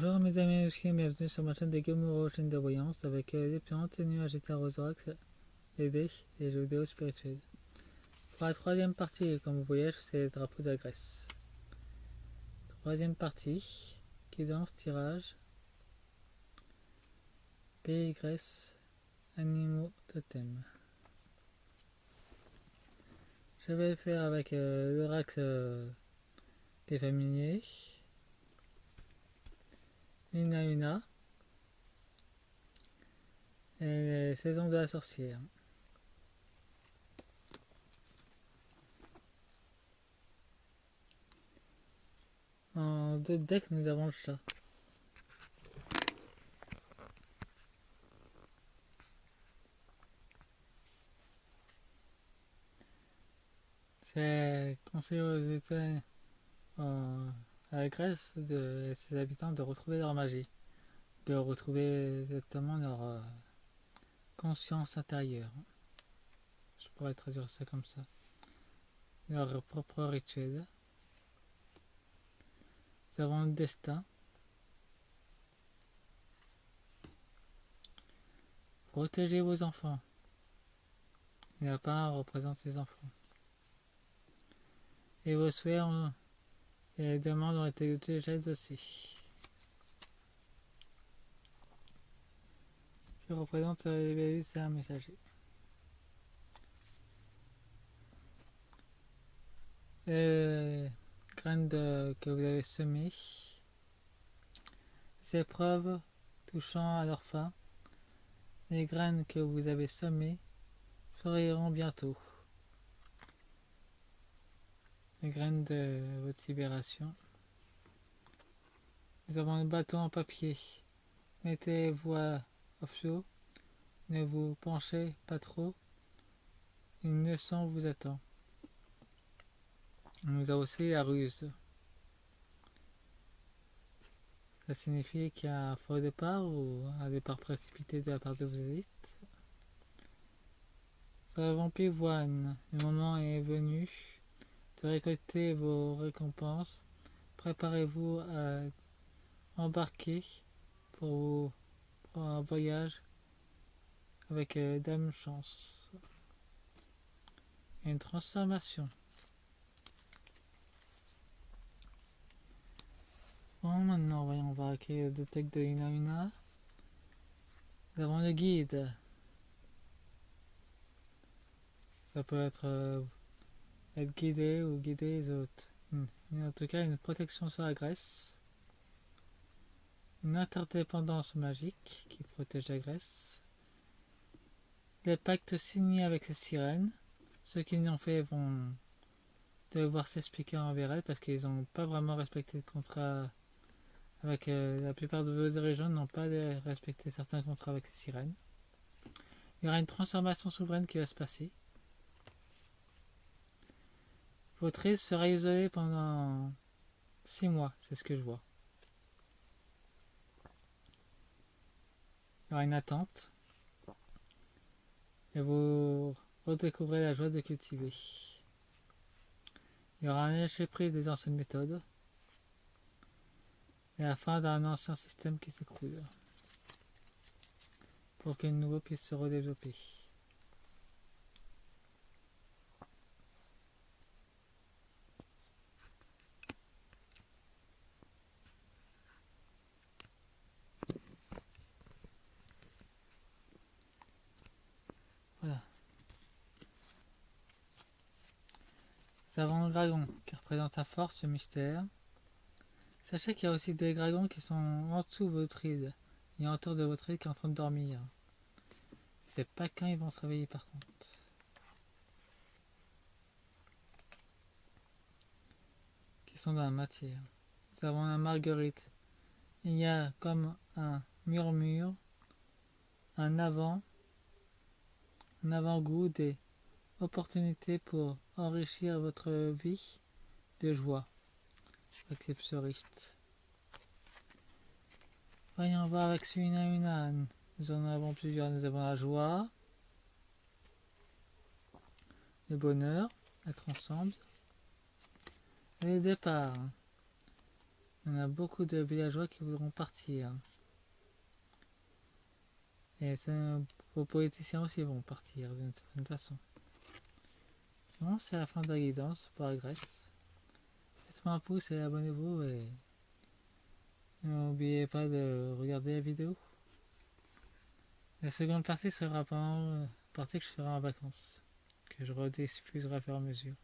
Bonjour mes amis et bienvenue sur ma chaîne des Gamuro, chaîne de voyance avec des plantes et nuages hétérozorax, les dés et les jeux vidéo spirituels. Pour la troisième partie, comme vous voyez, c'est le drapeau de la Grèce. Troisième partie, guidance, tirage, pays Grèce, animaux, totem. Je vais le faire avec l'oracle des familiers, Inanna et les saisons de la sorcière. En deux decks, nous avons le chat. C'est conseillé aux États, à la Grèce et ses habitants de retrouver leur magie, de retrouver exactement leur conscience intérieure. Je pourrais traduire ça comme ça. Leur propre rituel. Nous avons le destin. Protégez vos enfants. Et la part représente les enfants. Et vos souhaits et les demandes ont été utilisées aussi. Je représente les bébés, c'est un messager. Les graines que vous avez semées. Les épreuves touchant à leur fin. Les graines que vous avez semées fleuriront bientôt. Les graines de votre libération. Nous avons le bâton en papier. Mettez-vous à flot. Ne vous penchez pas trop. Une leçon vous attend. Nous avons aussi la ruse. Ça signifie qu'il y a un faux départ ou un départ précipité de la part de vos élites. Sur la vampire voine, le moment est venu de récolter vos récompenses. Préparez-vous à embarquer pour un voyage avec Dame Chance. Une transformation. Bon, maintenant, voyons, on va accueillir le deck de Inanna. Nous avons le guide. Ça peut être guidé ou guider les autres. En tout cas, une protection sur la Grèce. Une interdépendance magique qui protège la Grèce. Des pactes signés avec ces sirènes. Ceux qui l'ont fait vont devoir s'expliquer envers elles parce qu'ils n'ont pas vraiment respecté le contrat avec la plupart de vos dirigeants n'ont pas respecté certains contrats avec ces sirènes. Il y aura une transformation souveraine qui va se passer. Votre île sera isolée pendant 6 mois, c'est ce que je vois. Il y aura une attente. Et vous redécouvrez la joie de cultiver. Il y aura un lâcher-prise des anciennes méthodes. Et la fin d'un ancien système qui s'écroule. Pour que le nouveau puisse se redévelopper. Voilà. Nous avons le dragon qui représente la force, le mystère. Sachez qu'il y a aussi des dragons qui sont en dessous de votre île et autour de votre île qui est en train de dormir. Je ne sais pas quand ils vont se réveiller par contre. Qui sont dans la matière. Nous avons la marguerite. Il y a comme un murmure, un avant-goût des opportunités pour enrichir votre vie de joie. Exceptionniste. Voyons voir avec Inanna. Nous en avons plusieurs. Nous avons la joie, le bonheur, être ensemble, et le départ. On a beaucoup de villageois qui voudront partir. Et vos politiciens aussi vont partir d'une certaine façon. Bon, c'est la fin de la guidance pour la Grèce. Faites-moi un pouce et abonnez-vous et n'oubliez pas de regarder la vidéo. La seconde partie sera pendant la partie que je ferai en vacances, que je rediffuserai à fur et à mesure.